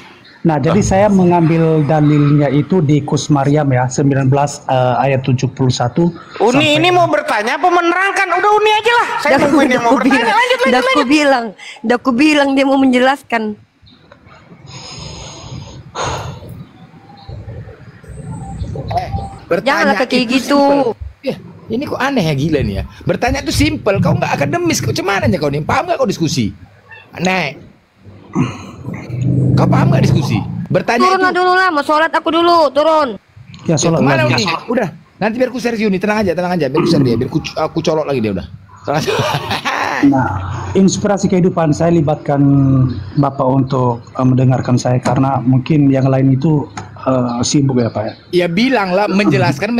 Nah, jadi saya mengambil dalilnya itu di Kusmaryam ya, 19 ayat 71. Uni ini mau bertanya apa menerangkan? Udah Uni aja lah. Saya tungguin yang mau bertanya. Lanjut. Udah aku bilang dia mau menjelaskan. Janganlah kayak gitu. Ini kok aneh ya, gila nih ya. Bertanya itu simple, kau nggak akademis. Kau cuman aja kau nih, paham nggak kau diskusi? Aneh. Kau paham nggak diskusi? Bertanya turun itu. dulu lah, mau sholat aku dulu, turun. Ya, sholat kemana lagi. nih? Udah, nanti biar ku share Yuni, tenang aja, biar ku share dia, biar aku colok lagi dia udah. Nah, inspirasi kehidupan saya libatkan Bapak untuk mendengarkan saya karena mungkin yang lain itu sibuk ya Pak ya. Ya bilanglah, menjelaskan,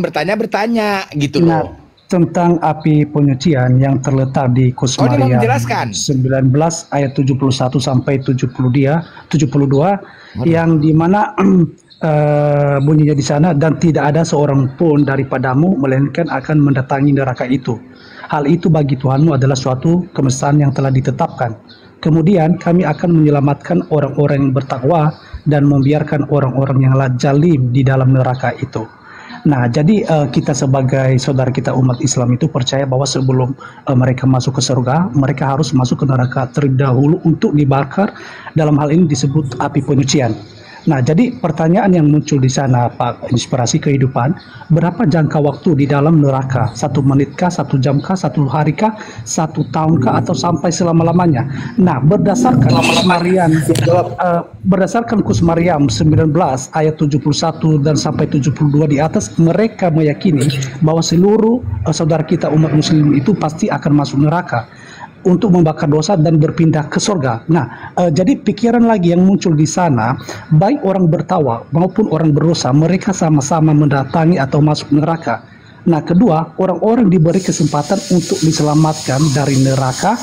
bertanya gitu loh. Nah, tentang api penyucian yang terletak di Kusmaryam 19 ayat 71 sampai 72 yang dimana bunyinya di sana, dan tidak ada seorang pun daripadamu melainkan akan mendatangi neraka itu. Hal itu bagi Tuhanmu adalah suatu kemesraan yang telah ditetapkan. Kemudian kami akan menyelamatkan orang-orang yang bertakwa dan membiarkan orang-orang yang zalim di dalam neraka itu. Nah, jadi kita sebagai saudara kita umat Islam itu percaya bahwa sebelum mereka masuk ke surga, mereka harus masuk ke neraka terlebih dahulu untuk dibakar. Dalam hal ini disebut api penyucian. Nah, jadi pertanyaan yang muncul di sana, Pak, inspirasi kehidupan, berapa jangka waktu di dalam neraka? 1 menit kah, 1 jam kah, 1 hari kah, 1 tahun kah, atau sampai selama-lamanya? Nah, berdasarkan Kus Maryam 19 ayat 71 dan sampai 72 di atas, mereka meyakini bahwa seluruh saudara kita umat muslim itu pasti akan masuk neraka untuk membakar dosa dan berpindah ke surga. Nah, jadi pikiran lagi yang muncul di sana, baik orang bertakwa maupun orang berdosa, mereka sama-sama mendatangi atau masuk neraka. Nah, kedua, orang-orang diberi kesempatan untuk diselamatkan dari neraka,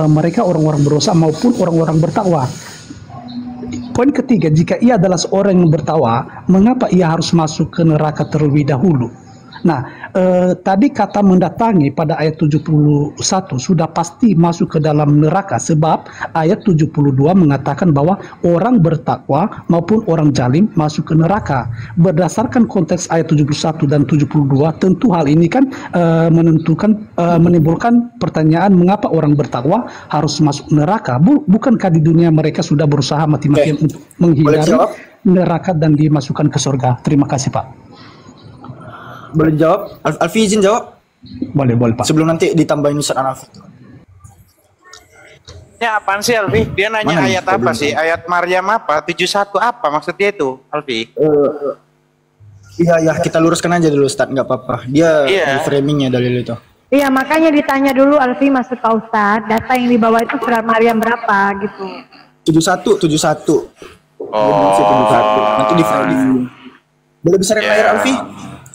mereka orang-orang berdosa maupun orang-orang bertakwa. Poin ketiga, jika ia adalah seorang yang bertakwa, mengapa ia harus masuk ke neraka terlebih dahulu? Nah, tadi kata mendatangi pada ayat 71 sudah pasti masuk ke dalam neraka, sebab ayat 72 mengatakan bahwa orang bertakwa maupun orang zalim masuk ke neraka. Berdasarkan konteks ayat 71 dan 72, tentu hal ini kan menimbulkan pertanyaan, mengapa orang bertakwa harus masuk neraka? Bukankah di dunia mereka sudah berusaha mati-matian untuk menghindari neraka dan dimasukkan ke surga? Terima kasih, Pak. Boleh jawab? Alfi izin jawab? Boleh Pak. Sebelum nanti ditambahin Ustaz Anaf. Ya, apaan sih Alfi? Dia nanya ayat apa sih? Ayat Maryam apa? 71 apa maksudnya itu, Alfi? Iya, kita luruskan aja dulu Ustaz, nggak apa-apa. Dia di framingnya dalil itu. Iya, makanya ditanya dulu Alfi, maksud Pak Ustaz, data yang dibawa itu surat Maryam berapa gitu. 71. Oh. 71. Nanti di framing. Boleh bisa layar Alfi?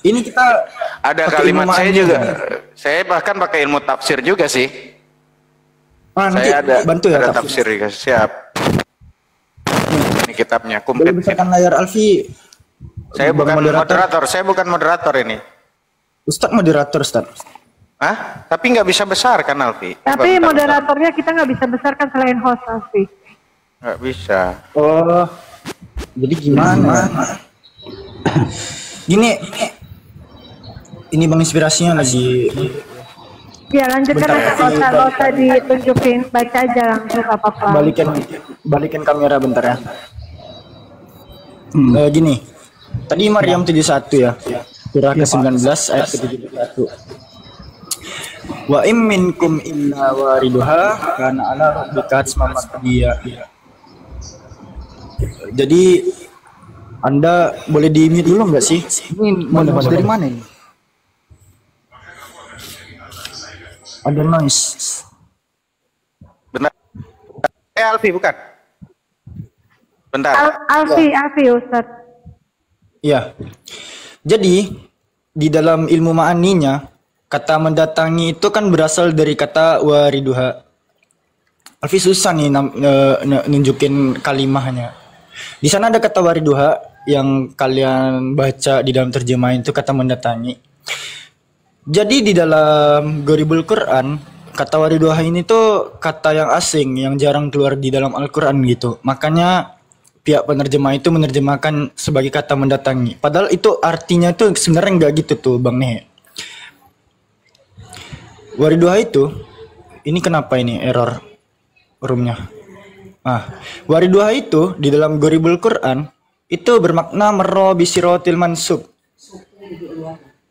Ini kita ada kalimat saya juga. Saya bahkan pakai ilmu tafsir juga sih. Saya ada bantu ya, ada tafsir juga. Siap. Ini kitabnya komplit. Boleh besarkan layar Alfi. Saya bukan moderator. Saya bukan moderator ini. Ustaz moderator, Ustaz. Hah? Tapi nggak bisa besar kan Alfi? Tapi moderatornya kita nggak bisa besarkan selain host Alfi. Nggak bisa. Oh, jadi gimana? Gini, ini Bang inspirasinya lagi. Ya lanjutkan aja, nggak usah ditunjukin, baca aja langsung apa-apa. Balikin kamera bentar ya. Gini, tadi Maryam 71 ya, surah ke-19 ayat ke-71. Wa im minkum illa wariduha kana ala rabbika hatman maqdiya. Jadi Anda boleh di-mute dulu nggak sih? Ini noise dari mana ini? Ada noise. Benar. Alfi bukan? Bentar. Alfi Ustaz. Iya. Jadi di dalam ilmu ma'aninya, kata mendatangi itu kan berasal dari kata wariduha. Alfi susah nih nunjukin kalimahnya. Di sana ada kata wariduha yang kalian baca di dalam terjemahan itu kata mendatangi. Jadi di dalam Gharibul Quran, kata wariduha ini tuh kata yang asing, yang jarang keluar di dalam Al-Quran gitu. Makanya pihak penerjemah itu menerjemahkan sebagai kata mendatangi. Padahal itu artinya tuh sebenarnya enggak gitu tuh Bang Nehe. Wariduha itu, ini kenapa ini error roomnya? Wariduha itu di dalam Gharibul Quran itu bermakna marra bisirotil mansub.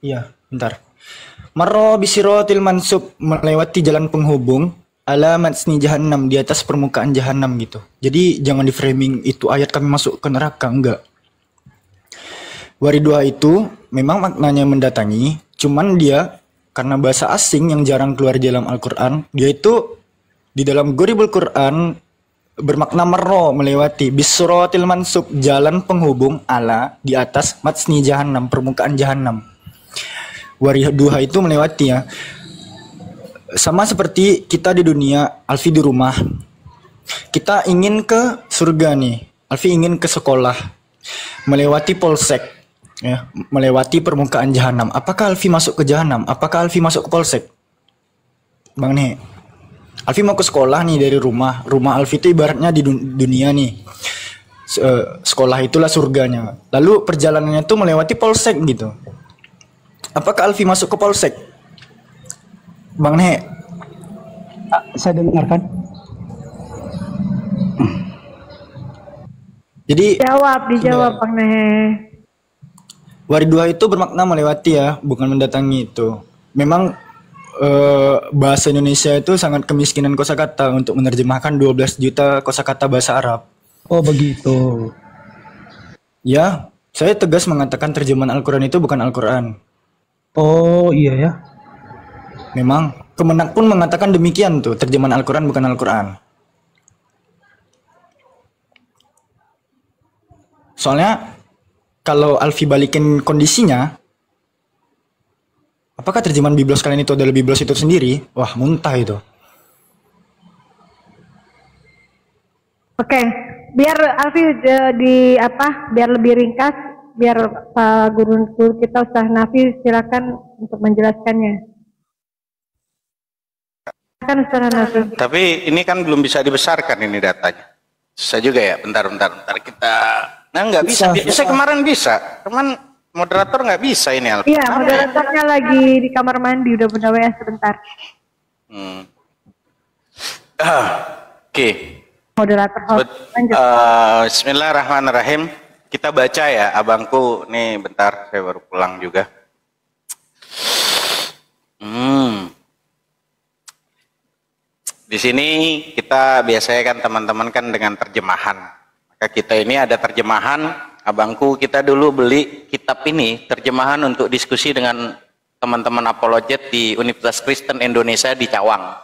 Iya, bentar. Marra bisirotil mansub, melewati jalan penghubung alamat sni jahannam, di atas permukaan jahannam gitu. Jadi jangan di framing itu ayat kami masuk ke neraka, enggak. Wariduha itu memang maknanya mendatangi, cuman dia karena bahasa asing yang jarang keluar di dalam Al-Quran, dia itu di dalam Gharibul Quran bermakna marro, melewati, bisrotil mansub, jalan penghubung, ala, di atas, matsni jahannam, permukaan jahannam. Wariduha itu melewati ya. Sama seperti kita di dunia, Alfi di rumah. Kita ingin ke surga nih, Alfi ingin ke sekolah, melewati polsek, ya, melewati permukaan jahanam. Apakah Alfi masuk ke jahanam? Apakah Alfi masuk ke polsek? Bang nih, Alfi mau ke sekolah nih dari rumah. Rumah Alfi itu ibaratnya di dunia nih. Sekolah itulah surganya. Lalu perjalanannya tuh melewati polsek gitu. Apakah Alfi masuk ke polsek? Bang Nehe. Saya dengarkan. Jadi Jadi dijawab Bang Nehe. Wariduha itu bermakna melewati ya, bukan mendatangi itu. Memang bahasa Indonesia itu sangat kemiskinan kosakata untuk menerjemahkan 12 juta kosakata bahasa Arab. Oh begitu. Ya, saya tegas mengatakan terjemahan Al-Quran itu bukan Al-Quran. Oh iya ya. Memang Kemenak pun mengatakan demikian tuh, terjemahan Al-Quran bukan Al-Quran. Soalnya kalau Alfi balikin kondisinya, apakah terjemahan Biblos kalian itu adalah Biblos itu sendiri? Wah, muntah itu. Oke, biar Alfi biar lebih ringkas, biar Pak Guru kita Ustaz Nafi silakan untuk menjelaskannya. Kan Ustaz Nafi. Tapi ini kan belum bisa dibesarkan ini datanya. Susah juga ya, bentar kita. Nah nggak bisa, bisa kemarin bisa, cuman moderator nggak bisa ini Alfi. Iya, moderatornya lagi di kamar mandi, udah bunda WA sebentar. Oke. Moderator lanjut. Bismillahirrahmanirrahim. Kita baca ya, abangku. Nih bentar, saya baru pulang juga. Di sini kita biasanya kan teman-teman kan dengan terjemahan. Maka kita ini ada terjemahan, abangku kita dulu beli kitab ini, terjemahan untuk diskusi dengan teman-teman apologet di Universitas Kristen Indonesia di Cawang.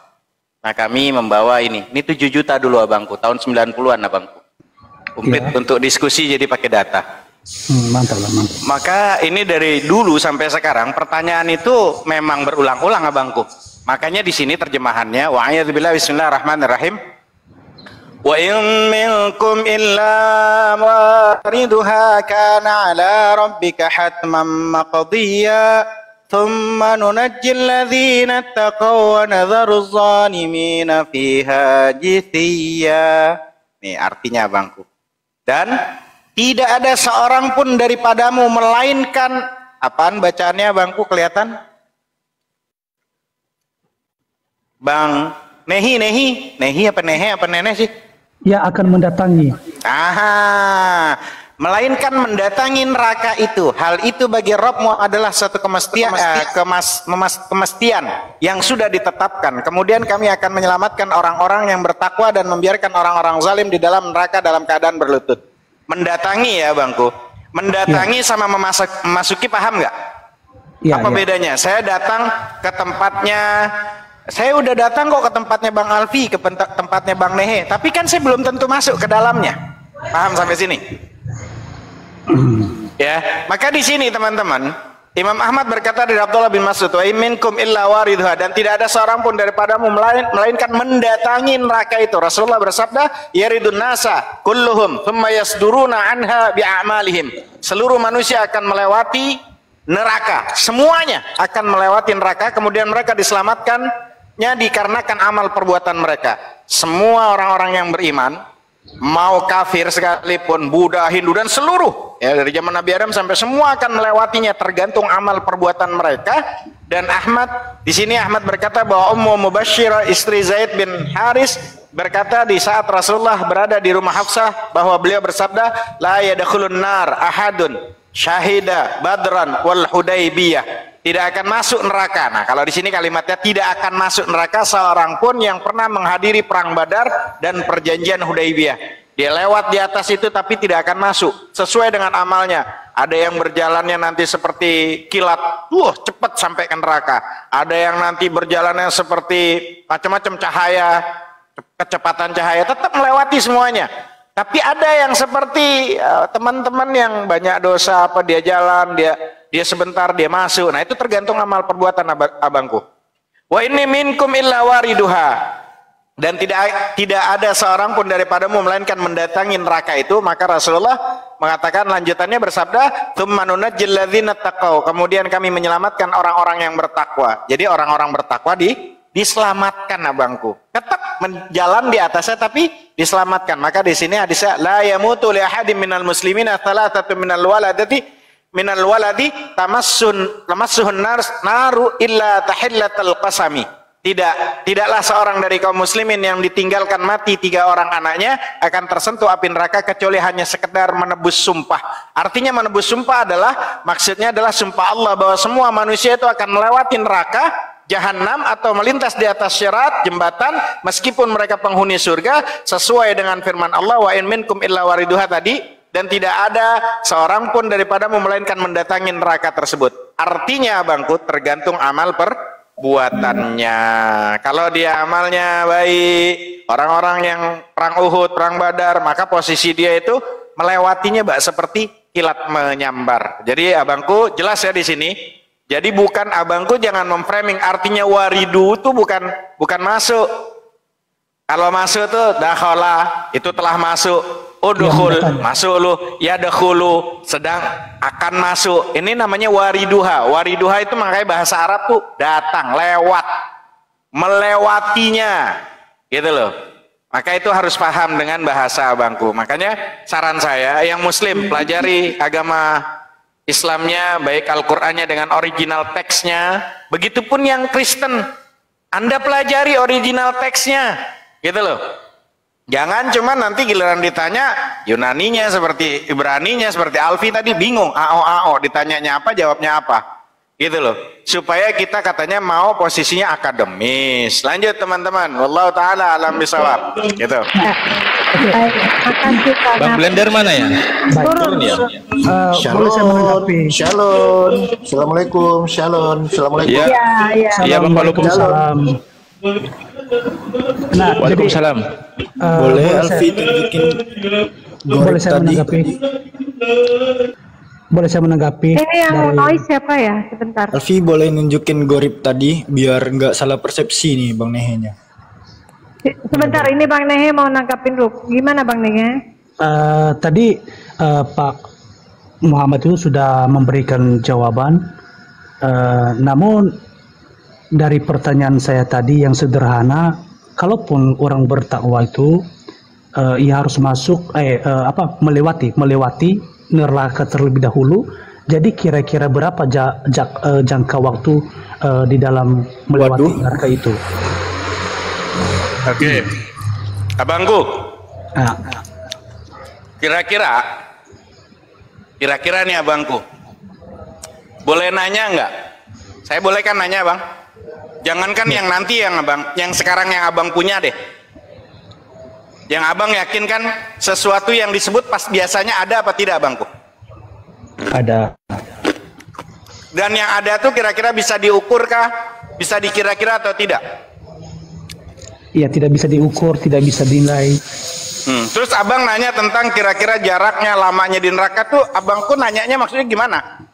Nah kami membawa ini 7 juta dulu abangku, tahun 90-an abangku. Untuk diskusi jadi pakai data. Mantap. Maka ini dari dulu sampai sekarang pertanyaan itu memang berulang-ulang abangku. Makanya di sini terjemahannya wa a'udzubillahi bismillahirrahmanirrahim. Wa in minkum illa wariduha kana 'ala rabbika hatman maqdiya thumma nunajjil ladzina taqaw wa nadharu adh-dhalimina fiha jithiya. Nih artinya abangku. Dan tidak ada seorang pun daripadamu melainkan apaan bacaannya abangku kelihatan? Bang Nehi apa Nehe apa Nenek sih? Ya akan mendatangi. Melainkan mendatangi neraka itu. Hal itu bagi Rabbmu adalah satu kemestian yang sudah ditetapkan. Kemudian kami akan menyelamatkan orang-orang yang bertakwa dan membiarkan orang-orang zalim di dalam neraka dalam keadaan berlutut. Mendatangi ya bangku. Mendatangi sama memasuki paham nggak? Apa bedanya? Saya datang ke tempatnya. Saya udah datang kok ke tempatnya Bang Alfi, ke tempatnya Bang Nehe, tapi kan saya belum tentu masuk ke dalamnya. Paham sampai sini? Ya, maka di sini teman-teman, Imam Ahmad berkata dari Abdullah bin Mas'ud, wa minkum illa waridha, dan tidak ada seorang pun daripadamu melainkan mendatangi neraka itu. Rasulullah bersabda, yaridun nasa kulluhum thumma yasduruna anha bi'amalihim. Seluruh manusia akan melewati neraka, semuanya akan melewati neraka, kemudian mereka diselamatkan dikarenakan amal perbuatan mereka. Semua orang-orang yang beriman, mau kafir sekalipun, Buddha, Hindu dan seluruh ya dari zaman Nabi Adam sampai semua akan melewatinya, tergantung amal perbuatan mereka. Dan Ahmad di sini Ahmad berkata bahwa Ummu Mubashshirah istri Zaid bin Haris berkata di saat Rasulullah berada di rumah Hafsah bahwa beliau bersabda, la yadkhulun nar ahadun syahida badran wal hudaybiyah. Tidak akan masuk neraka. Nah, kalau di sini kalimatnya tidak akan masuk neraka seorang pun yang pernah menghadiri perang Badar dan perjanjian Hudaybiyah. Dia lewat di atas itu tapi tidak akan masuk sesuai dengan amalnya. Ada yang berjalannya nanti seperti kilat, cepat sampai ke neraka. Ada yang nanti berjalannya seperti macam-macam cahaya, kecepatan cahaya, tetap melewati semuanya. Tapi ada yang seperti teman-teman yang banyak dosa, dia jalan, dia sebentar dia masuk. Nah itu tergantung amal perbuatan abangku. Wa inni minkum illa wariduha, dan tidak ada seorang pun daripadamu melainkan mendatangi neraka itu. Maka Rasulullah mengatakan lanjutannya bersabda, tsumma nunajjil ladzina taqaw, kemudian kami menyelamatkan orang-orang yang bertakwa. Jadi orang-orang bertakwa diselamatkan abangku, tetap menjalan di atasnya tapi diselamatkan. Maka di sini hadisnya la yamutu li ahadin minal muslimina thalathatu minal waladi tamassuhun naru illa tahillatal qasami. Tidaklah seorang dari kaum muslimin yang ditinggalkan mati 3 orang anaknya akan tersentuh api neraka kecuali hanya sekedar menebus sumpah. Artinya menebus sumpah adalah, maksudnya adalah sumpah Allah bahwa semua manusia itu akan melewati neraka, jahanam, atau melintas di atas syirat, jembatan, meskipun mereka penghuni surga, sesuai dengan firman Allah, wa in minkum illa wariduha tadi, dan tidak ada seorang pun daripadamu melainkan mendatangi neraka tersebut. Artinya abangku, tergantung amal perbuatannya. Kalau dia amalnya baik, orang-orang yang perang Uhud, perang Badar, maka posisi dia itu melewatinya seperti kilat menyambar. Jadi abangku jelas ya di sini. Jadi bukan, abangku jangan memframing artinya waridu itu bukan masuk. Kalau masuk itu dakhala, itu telah masuk. Udkhul, masuk lu. Ya dakhulu, sedang akan masuk. Ini namanya wariduha. Wariduha itu makanya bahasa Arab tuh datang, lewat, melewatinya, gitu loh. Maka itu harus paham dengan bahasa abangku. Makanya saran saya yang muslim, pelajari agama Islamnya, baik Al-Qur'annya dengan original teksnya. Begitupun yang Kristen, Anda pelajari original teksnya, gitu loh. Jangan cuma nanti giliran ditanya Yunaninya seperti Ibraninya seperti Alfi tadi bingung, AO ditanyanya apa jawabnya apa, gitu loh. Supaya kita katanya mau posisinya akademis. Lanjut teman-teman, wallahu taala alam bisawab, gitu. Bang Blender mana ya? Turun ya. Shalom, shalom, assalamualaikum, shalom, assalamualaikum. Iya, Bang, waalaikumsalam. Nah, waalaikumsalam. Boleh Alfi tunjukin boleh saya menanggapi? Boleh saya menanggapi? Ini yang noise siapa ya? Sebentar. Alfi boleh nunjukin gorip tadi biar nggak salah persepsi nih Bang Nehenya. Sebentar, ini Bang Nehe mau nangkapin dulu. Gimana Bang Nehe? Tadi Pak Muhammad itu sudah memberikan jawaban, namun dari pertanyaan saya tadi yang sederhana, kalaupun orang bertakwa itu ia harus masuk melewati neraka terlebih dahulu. Jadi kira-kira berapa jangka waktu di dalam melewati neraka itu? Oke, abangku, kira-kira nih abangku, boleh nanya nggak? Saya boleh kan nanya bang? Jangankan yang nanti yang abang, yang sekarang yang abang punya deh. Yang abang yakin kan sesuatu yang disebut pas biasanya ada apa tidak abangku? Ada. Dan yang ada tuh kira-kira bisa diukur kah? Bisa dikira-kira atau tidak? Iya, tidak bisa diukur, tidak bisa dinilai. Terus abang nanya tentang kira-kira jaraknya, lamanya di neraka tuh, abangku nanyanya maksudnya gimana?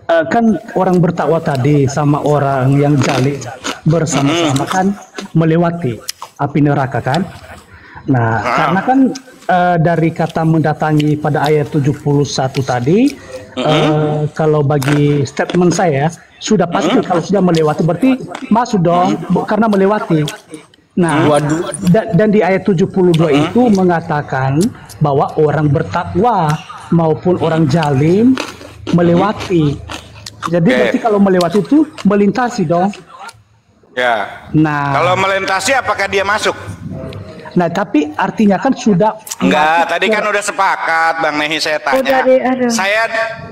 Kan orang bertakwa tadi sama orang yang zalim bersama-sama kan melewati api neraka kan. Nah, karena kan dari kata mendatangi pada ayat 71 tadi, kalau bagi statement saya sudah pasti kalau sudah melewati berarti masuk dong, karena melewati. Nah, dan di ayat 72 itu mengatakan bahwa orang bertakwa maupun orang zalim melewati. Jadi berarti kalau melewati itu melintasi dong. Ya. Nah, kalau melintasi apakah dia masuk? Nah, tapi artinya kan sudah enggak, tadi kan udah sepakat Bang Nehi, saya tanya.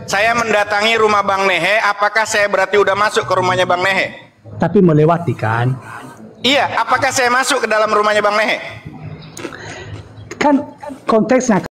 Saya mendatangi rumah Bang Nehe, apakah saya berarti udah masuk ke rumahnya Bang Nehe? Tapi melewati kan? Iya, apakah saya masuk ke dalam rumahnya Bang Nehe? Kan konteksnya